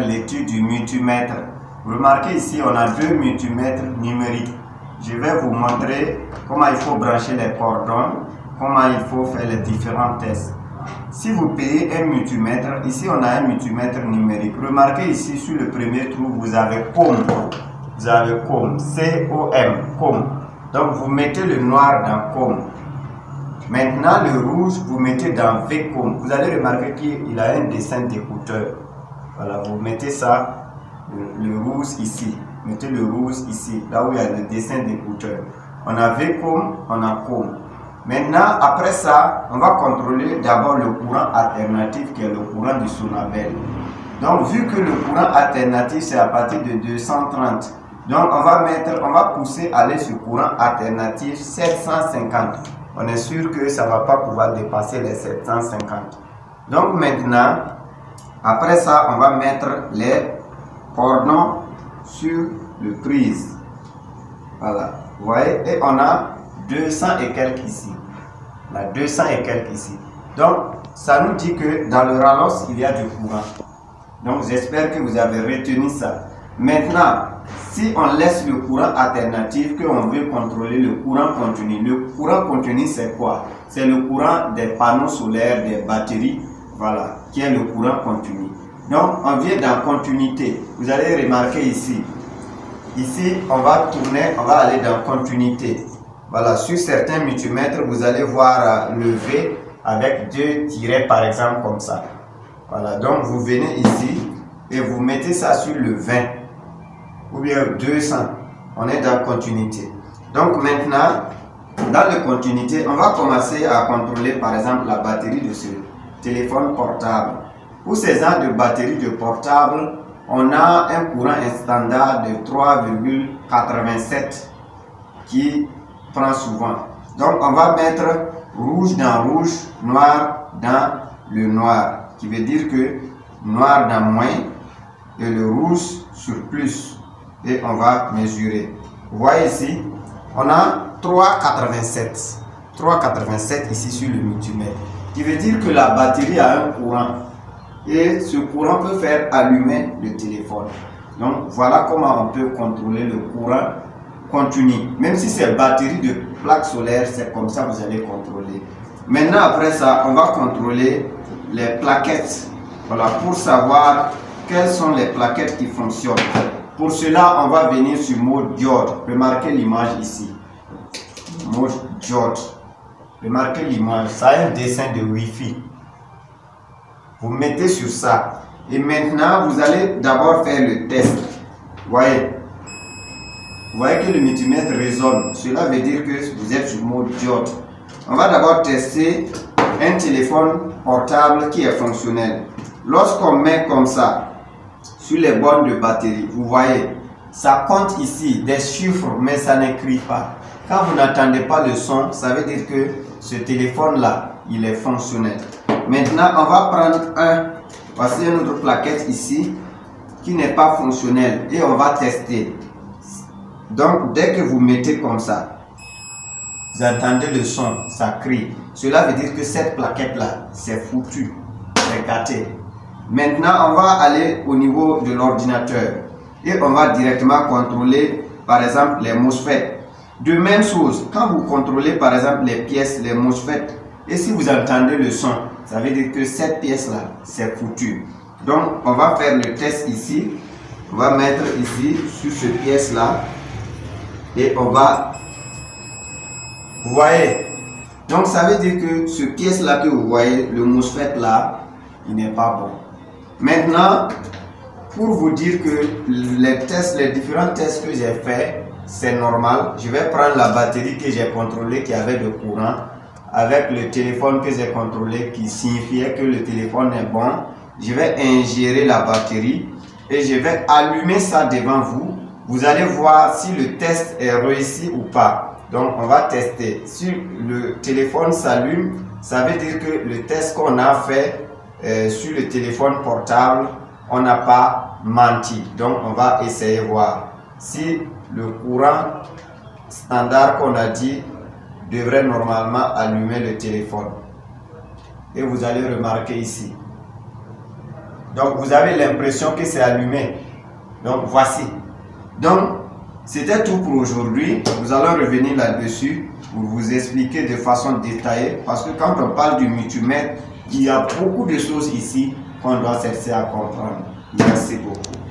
l'étude du multimètre. Remarquez ici, on a deux multimètres numériques. Je vais vous montrer comment il faut brancher les cordons, comment il faut faire les différents tests. Si vous payez un multimètre, ici on a un multimètre numérique. Remarquez ici sur le premier trou, vous avez COM. Vous avez COM, C-O-M, COM. Donc vous mettez le noir dans COM. Maintenant le rouge, vous mettez dans VCOM. Vous allez remarquer qu'il a un dessin d'écouteur. Voilà, vous mettez ça, le rouge ici. Mettez le rouge ici, là où il y a le dessin d'écouteur. On a VCOM, on a COM. Maintenant, après ça, on va contrôler d'abord le courant alternatif qui est le courant du Sonabel. Donc, vu que le courant alternatif c'est à partir de 230, donc on va pousser aller sur courant alternatif 750. On est sûr que ça ne va pas pouvoir dépasser les 750. Donc maintenant, après ça, on va mettre les cordons sur le prise. Voilà, vous voyez, et on a 200 et quelques ici. On a 200 et quelques ici. Donc, ça nous dit que dans le Ralos, il y a du courant. Donc, j'espère que vous avez retenu ça. Maintenant, si on laisse le courant alternatif, qu'on veut contrôler le courant continu. Le courant continu, c'est quoi? C'est le courant des panneaux solaires, des batteries, voilà, qui est le courant continu. Donc, on vient dans continuité. Vous allez remarquer ici. Ici, on va tourner, on va aller dans continuité. Voilà, sur certains multimètres, vous allez voir le V avec deux tirets par exemple comme ça. Voilà, donc vous venez ici et vous mettez ça sur le 20 ou bien 200. On est dans continuité. Donc maintenant, dans la continuité, on va commencer à contrôler par exemple la batterie de ce téléphone portable. Pour ces genres de batterie de portable, on a un courant standard de 3,87 qui prend souvent. Donc on va mettre rouge dans rouge, noir dans le noir, qui veut dire que noir dans moins et le rouge sur plus. Et on va mesurer. Vous voyez ici, on a 3,87. 3,87 ici sur le multimètre, qui veut dire que la batterie a un courant. Et ce courant peut faire allumer le téléphone. Donc voilà comment on peut contrôler le courant continu. Même si c'est batterie de plaque solaire, c'est comme ça que vous allez contrôler. Maintenant, après ça, on va contrôler les plaquettes. Voilà, pour savoir quelles sont les plaquettes qui fonctionnent. Pour cela, on va venir sur mode diode. Remarquez l'image ici. Mode diode. Remarquez l'image. Ça a un dessin de Wi-Fi. Vous mettez sur ça. Et maintenant, vous allez d'abord faire le test. Vous voyez que le multimètre résonne. Cela veut dire que vous êtes sur mode diode. On va d'abord tester un téléphone portable qui est fonctionnel. Lorsqu'on met comme ça sur les bornes de batterie, vous voyez, ça compte ici des chiffres, mais ça n'écrit pas. Quand vous n'entendez pas le son, ça veut dire que ce téléphone-là, il est fonctionnel. Maintenant, on va prendre voici une autre plaquette ici qui n'est pas fonctionnelle et on va tester. Donc, dès que vous mettez comme ça, vous entendez le son, ça crie. Cela veut dire que cette plaquette-là, c'est foutu, c'est gâté. Maintenant, on va aller au niveau de l'ordinateur et on va directement contrôler, par exemple, les MOSFET. De même chose, quand vous contrôlez, par exemple, les pièces, les MOSFET, et si vous entendez le son, ça veut dire que cette pièce-là, c'est foutu. Donc, on va faire le test ici. On va mettre ici, sur cette pièce-là. Et on va... Vous voyez? Donc, ça veut dire que ce pièce-là que vous voyez, le MOSFET-là, il n'est pas bon. Maintenant, pour vous dire que les tests, les différents tests que j'ai fait, c'est normal. Je vais prendre la batterie que j'ai contrôlée qui avait le courant avec le téléphone que j'ai contrôlé qui signifiait que le téléphone est bon. Je vais ingérer la batterie et je vais allumer ça devant vous. Vous allez voir si le test est réussi ou pas. Donc on va tester. Si le téléphone s'allume, ça veut dire que le test qu'on a fait sur le téléphone portable, on n'a pas menti. Donc on va essayer voir si le courant standard qu'on a dit devrait normalement allumer le téléphone. Et vous allez remarquer ici. Donc vous avez l'impression que c'est allumé. Donc voici. Donc c'était tout pour aujourd'hui. Nous allons revenir là-dessus pour vous expliquer de façon détaillée, parce que quand on parle du multimètre, il y a beaucoup de choses ici qu'on doit chercher à comprendre. Merci beaucoup.